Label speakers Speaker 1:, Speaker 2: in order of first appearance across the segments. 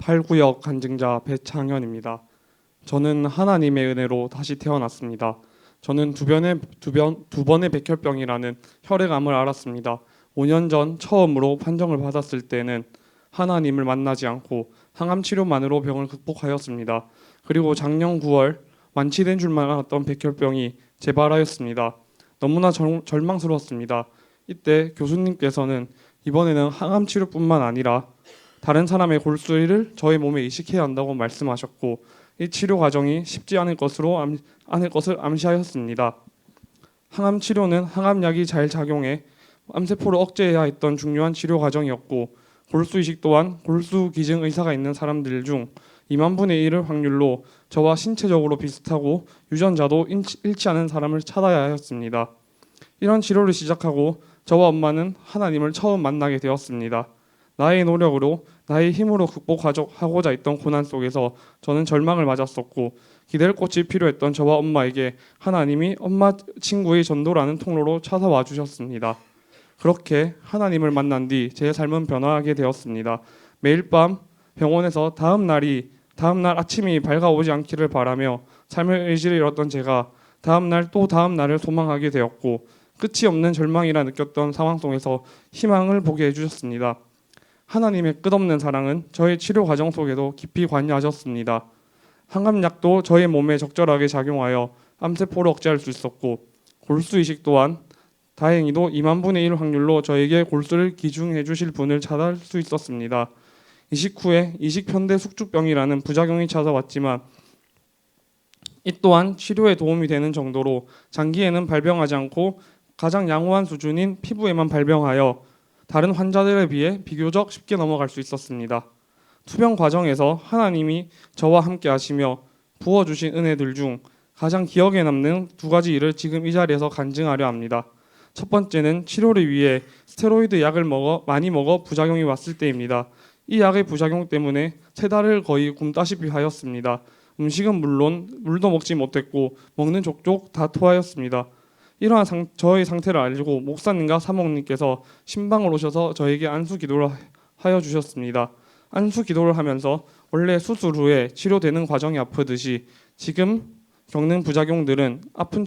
Speaker 1: 8구역 간증자 배창현입니다. 저는 하나님의 은혜로 다시 태어났습니다. 저는 두 번의 백혈병이라는 혈액암을 앓았습니다. 5년 전 처음으로 판정을 받았을 때는 하나님을 만나지 않고 항암 치료만으로 병을 극복하였습니다. 그리고 작년 9월 완치된 줄만 알았던 백혈병이 재발하였습니다. 너무나 절망스러웠습니다. 이때 교수님께서는 이번에는 항암 치료뿐만 아니라 다른 사람의 골수를 저의 몸에 이식해야 한다고 말씀하셨고, 이 치료 과정이 쉽지 않을 것을 암시하였습니다. 항암 치료는 항암약이 잘 작용해 암세포를 억제해야 했던 중요한 치료 과정이었고, 골수 이식 또한 골수 기증 의사가 있는 사람들 중 2만 분의 1의 확률로 저와 신체적으로 비슷하고 유전자도 일치 않은 사람을 찾아야 하였습니다. 이런 치료를 시작하고 저와 엄마는 하나님을 처음 만나게 되었습니다. 나의 노력으로, 나의 힘으로 극복하고자 했던 고난 속에서 저는 절망을 맞았었고, 기댈 곳이 필요했던 저와 엄마에게 하나님이 엄마 친구의 전도라는 통로로 찾아와 주셨습니다. 그렇게 하나님을 만난 뒤 제 삶은 변화하게 되었습니다. 매일 밤 병원에서 다음 날 아침이 밝아오지 않기를 바라며 삶의 의지를 잃었던 제가 다음 날을 소망하게 되었고, 끝이 없는 절망이라 느꼈던 상황 속에서 희망을 보게 해주셨습니다. 하나님의 끝없는 사랑은 저의 치료 과정 속에도 깊이 관여하셨습니다. 항암약도 저의 몸에 적절하게 작용하여 암세포를 억제할 수 있었고, 골수 이식 또한 다행히도 2만 분의 1 확률로 저에게 골수를 기증해 주실 분을 찾을 수 있었습니다. 이식 후에 이식편대 숙주병이라는 부작용이 찾아왔지만 이 또한 치료에 도움이 되는 정도로 장기에는 발병하지 않고 가장 양호한 수준인 피부에만 발병하여 다른 환자들에 비해 비교적 쉽게 넘어갈 수 있었습니다. 투병 과정에서 하나님이 저와 함께 하시며 부어주신 은혜들 중 가장 기억에 남는 두 가지 일을 지금 이 자리에서 간증하려 합니다. 첫 번째는 치료를 위해 스테로이드 약을 많이 먹어 부작용이 왔을 때입니다. 이 약의 부작용 때문에 3달을 거의 굶다시피 하였습니다. 음식은 물론 물도 먹지 못했고 먹는 족족 다 토하였습니다. 이러한 저의 상태를 알고 목사님과 사모님께서 신방을 오셔서 저에게 안수 기도를 하여 주셨습니다. 안수 기도를 하면서 원래 수술 후에 치료되는 과정이 아프듯이 지금 겪는 부작용들은 아픈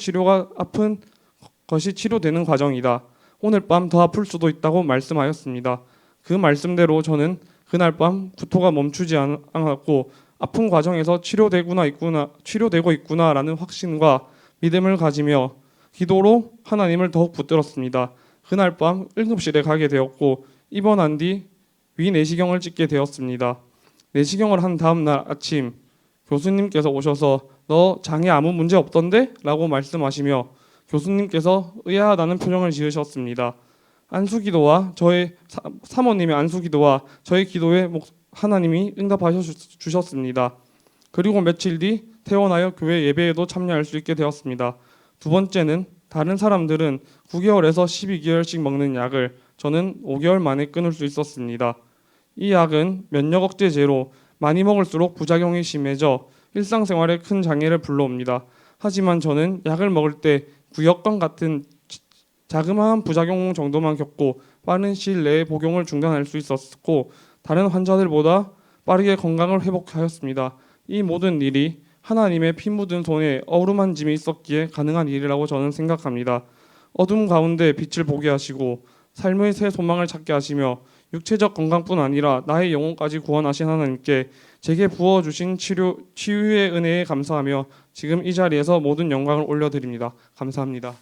Speaker 1: 것이 치료되는 과정이다. 오늘 밤 더 아플 수도 있다고 말씀하였습니다. 그 말씀대로 저는 그날 밤 구토가 멈추지 않았고 아픈 과정에서 치료되고 있구나라는 확신과 믿음을 가지며 기도로 하나님을 더욱 붙들었습니다. 그날 밤 응급실에 가게 되었고 입원한 뒤 위내시경을 찍게 되었습니다. 내시경을 한 다음 날 아침 교수님께서 오셔서 너 장에 아무 문제 없던데? 라고 말씀하시며 교수님께서 의아하다는 표정을 지으셨습니다. 안수기도와 저의 사모님의 안수기도와 저의 기도에 하나님이 응답하셔 주셨습니다. 그리고 며칠 뒤 퇴원하여 교회 예배에도 참여할 수 있게 되었습니다. 두 번째는 다른 사람들은 9개월에서 12개월씩 먹는 약을 저는 5개월 만에 끊을 수 있었습니다. 이 약은 면역 억제제로 많이 먹을수록 부작용이 심해져 일상생활에 큰 장애를 불러옵니다. 하지만 저는 약을 먹을 때 구역감 같은 자그마한 부작용 정도만 겪고 빠른 시일 내에 복용을 중단할 수 있었고 다른 환자들보다 빠르게 건강을 회복하였습니다. 이 모든 일이 하나님의 피 묻은 손에 어루만짐이 있었기에 가능한 일이라고 저는 생각합니다. 어둠 가운데 빛을 보게 하시고 삶의 새 소망을 찾게 하시며 육체적 건강뿐 아니라 나의 영혼까지 구원하신 하나님께 제게 부어주신 치유의 은혜에 감사하며 지금 이 자리에서 모든 영광을 올려드립니다. 감사합니다.